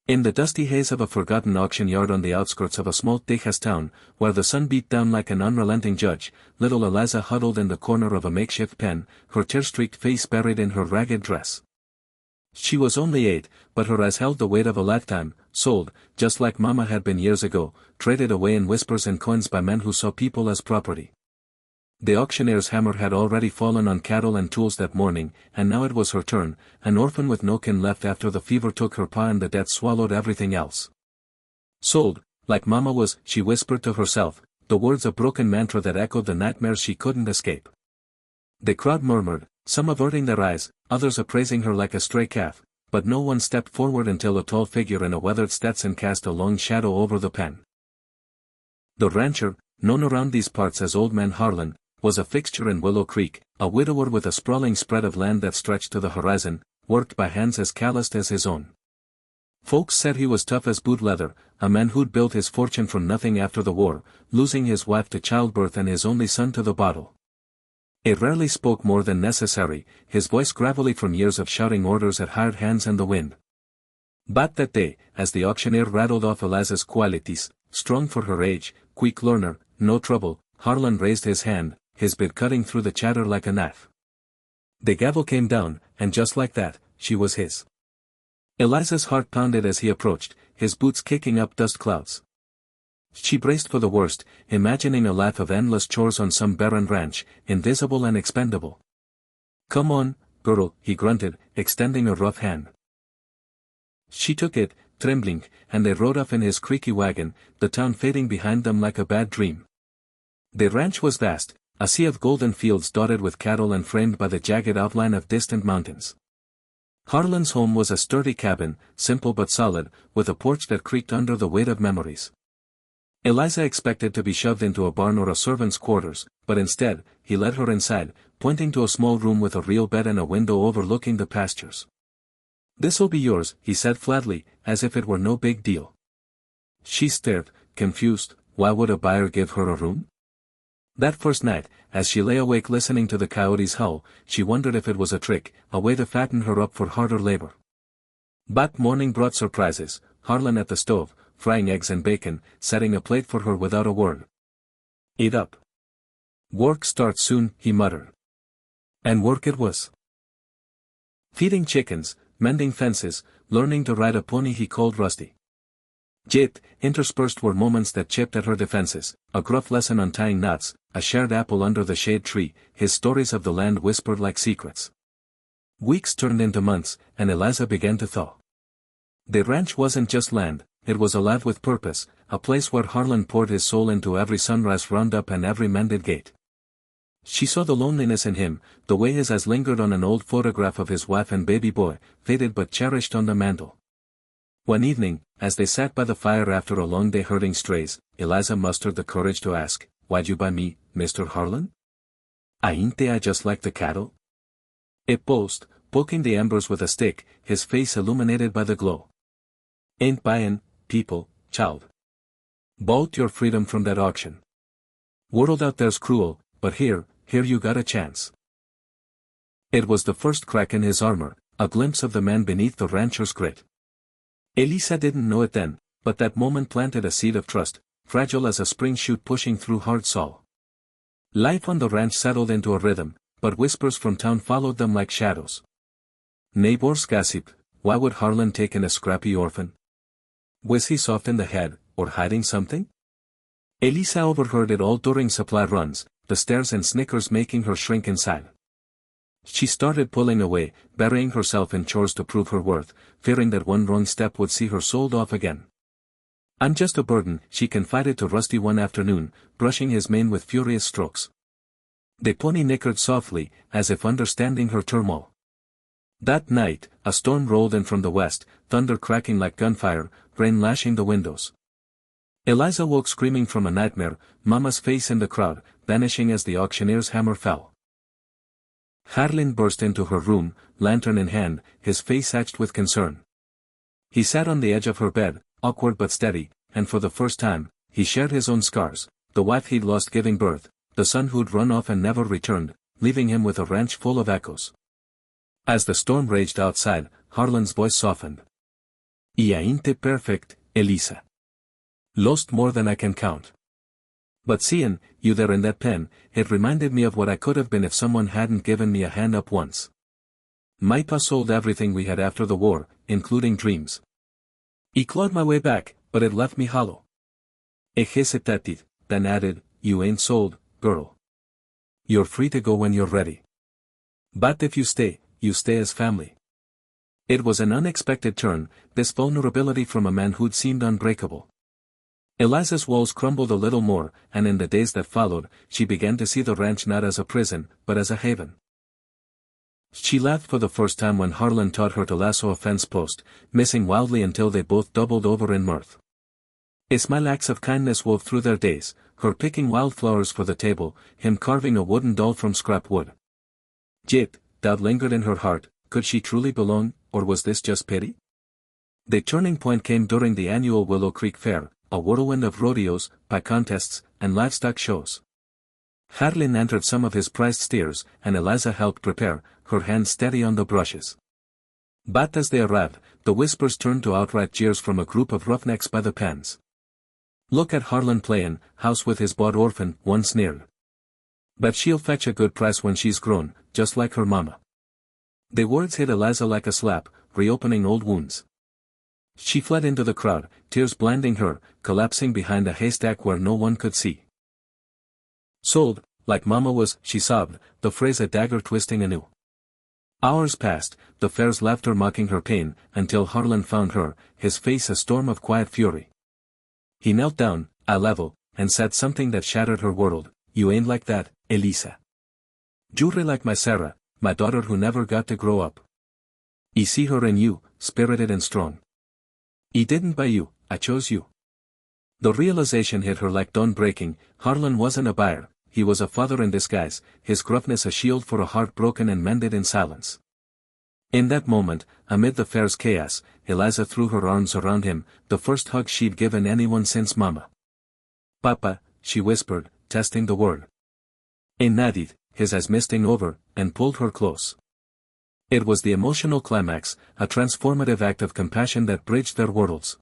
In the dusty haze of a forgotten auction yard on the outskirts of a small Texas town, where the sun beat down like an unrelenting judge, little Eliza huddled in the corner of a makeshift pen, her tear-streaked face buried in her ragged dress. She was only 8, but her eyes held the weight of a lifetime, sold, just like Mama had been years ago, traded away in whispers and coins by men who saw people as property. The auctioneer's hammer had already fallen on cattle and tools that morning, and now it was her turn, an orphan with no kin left after the fever took her pa and the death swallowed everything else. Sold, like Mama was, she whispered to herself, the words a broken mantra that echoed the nightmares she couldn't escape. The crowd murmured, some averting their eyes, others appraising her like a stray calf, but no one stepped forward until a tall figure in a weathered Stetson cast a long shadow over the pen. The rancher, known around these parts as Old Man Harlan, was a fixture in Willow Creek, a widower with a sprawling spread of land that stretched to the horizon, worked by hands as calloused as his own. Folks said he was tough as boot leather, a man who'd built his fortune from nothing after the war, losing his wife to childbirth and his only son to the bottle. He rarely spoke more than necessary, his voice gravelly from years of shouting orders at hired hands and the wind. But that day, as the auctioneer rattled off Eliza's qualities, strong for her age, quick learner, no trouble, Harlan raised his hand, his bid cutting through the chatter like a knife. The gavel came down, and just like that, she was his. Eliza's heart pounded as he approached, his boots kicking up dust clouds. She braced for the worst, imagining a life of endless chores on some barren ranch, invisible and expendable. Come on, girl, he grunted, extending a rough hand. She took it, trembling, and they rode off in his creaky wagon, the town fading behind them like a bad dream. The ranch was vast, a sea of golden fields dotted with cattle and framed by the jagged outline of distant mountains. Harlan's home was a sturdy cabin, simple but solid, with a porch that creaked under the weight of memories. Eliza expected to be shoved into a barn or a servant's quarters, but instead, he led her inside, pointing to a small room with a real bed and a window overlooking the pastures. "This'll be yours," he said flatly, as if it were no big deal. She stared, confused. Why would a buyer give her a room? That first night, as she lay awake listening to the coyotes howl, she wondered if it was a trick, a way to fatten her up for harder labor. But morning brought surprises, Harlan at the stove, frying eggs and bacon, setting a plate for her without a word. "Eat up. Work starts soon," he muttered. And work it was. Feeding chickens, mending fences, learning to ride a pony he called Rusty. Yet, interspersed were moments that chipped at her defenses, a gruff lesson on tying knots, a shared apple under the shade tree, his stories of the land whispered like secrets. Weeks turned into months, and Eliza began to thaw. The ranch wasn't just land, it was alive with purpose, a place where Harlan poured his soul into every sunrise roundup and every mended gate. She saw the loneliness in him, the way his eyes lingered on an old photograph of his wife and baby boy, faded but cherished on the mantel. One evening, as they sat by the fire after a long day herding strays, Eliza mustered the courage to ask, "Why'd you buy me, Mr. Harlan? Ain't I just like the cattle?" He paused, poking the embers with a stick, his face illuminated by the glow. "Ain't buyin', people, child. Bought your freedom from that auction. World out there's cruel, but here you got a chance." It was the first crack in his armor, a glimpse of the man beneath the rancher's grit. Eliza didn't know it then, but that moment planted a seed of trust, fragile as a spring shoot pushing through hard soil. Life on the ranch settled into a rhythm, but whispers from town followed them like shadows. Neighbors gossiped, why would Harlan take in a scrappy orphan? Was he soft in the head, or hiding something? Eliza overheard it all during supply runs, the stares and snickers making her shrink inside. She started pulling away, burying herself in chores to prove her worth, fearing that one wrong step would see her sold off again. "I'm just a burden," she confided to Rusty one afternoon, brushing his mane with furious strokes. The pony nickered softly, as if understanding her turmoil. That night, a storm rolled in from the west, thunder cracking like gunfire, rain lashing the windows. Eliza woke screaming from a nightmare, Mama's face in the crowd, vanishing as the auctioneer's hammer fell. Harlan burst into her room, lantern in hand, his face etched with concern. He sat on the edge of her bed, awkward but steady, and for the first time, he shared his own scars, the wife he'd lost giving birth, the son who'd run off and never returned, leaving him with a ranch full of echoes. As the storm raged outside, Harlan's voice softened. Y ain't perfect, Elisa. Lost more than I can count. But seeing you there in that pen, it reminded me of what I could have been if someone hadn't given me a hand up once. My pa sold everything we had after the war, including dreams. I clawed my way back, but it left me hollow. I hesitated, then added, you ain't sold, girl. You're free to go when you're ready. But if you stay as family. It was an unexpected turn, this vulnerability from a man who'd seemed unbreakable. Eliza's walls crumbled a little more, and in the days that followed, she began to see the ranch not as a prison, but as a haven. She laughed for the first time when Harlan taught her to lasso a fence post, missing wildly until they both doubled over in mirth. A small acts of kindness wove through their days, her picking wildflowers for the table, him carving a wooden doll from scrap wood. Yet, doubt lingered in her heart, could she truly belong, or was this just pity? The turning point came during the annual Willow Creek Fair, a whirlwind of rodeos, pie contests, and livestock shows. Harlan entered some of his prized steers, and Eliza helped prepare, her hands steady on the brushes. But as they arrived, the whispers turned to outright jeers from a group of roughnecks by the pens. Look at Harlan playin' house with his bought orphan, one sneered. But she'll fetch a good price when she's grown, just like her mama. The words hit Eliza like a slap, reopening old wounds. She fled into the crowd, tears blinding her, collapsing behind a haystack where no one could see. Sold, like mama was, she sobbed, the phrase a dagger twisting anew. Hours passed, the fair's laughter mocking her pain, until Harlan found her, his face a storm of quiet fury. He knelt down, eye level, and said something that shattered her world, you ain't like that, Elisa. You're like my Sarah, my daughter who never got to grow up. I see her in you, spirited and strong. I didn't buy you, I chose you. The realization hit her like dawn breaking. Harlan wasn't a buyer, he was a father in disguise, his gruffness a shield for a heart broken and mended in silence. In that moment, amid the fair's chaos, Eliza threw her arms around him, the first hug she'd given anyone since mama. Papa, she whispered, testing the word. He nodded, his eyes misting over, and pulled her close. It was the emotional climax, a transformative act of compassion that bridged their worlds.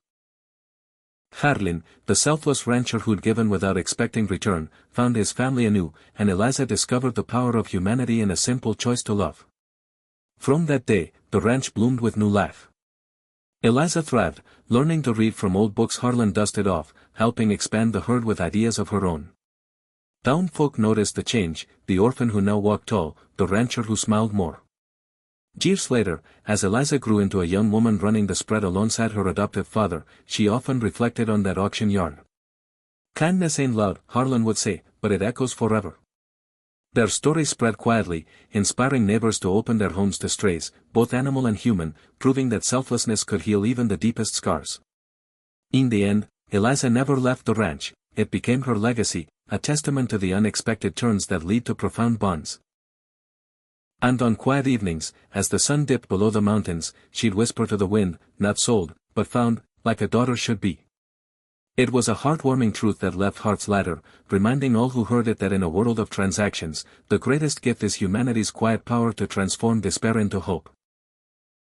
Harlan, the selfless rancher who'd given without expecting return, found his family anew, and Eliza discovered the power of humanity in a simple choice to love. From that day, the ranch bloomed with new life. Eliza thrived, learning to read from old books Harlan dusted off, helping expand the herd with ideas of her own. Town folk noticed the change, the orphan who now walked tall, the rancher who smiled more. Years later, as Eliza grew into a young woman running the spread alongside her adoptive father, she often reflected on that auction yard. Kindness ain't loud, Harlan would say, but it echoes forever. Their story spread quietly, inspiring neighbors to open their homes to strays, both animal and human, proving that selflessness could heal even the deepest scars. In the end, Eliza never left the ranch, it became her legacy, a testament to the unexpected turns that lead to profound bonds. And on quiet evenings, as the sun dipped below the mountains, she'd whisper to the wind, not sold, but found, like a daughter should be. It was a heartwarming truth that left hearts lighter, reminding all who heard it that in a world of transactions, the greatest gift is humanity's quiet power to transform despair into hope.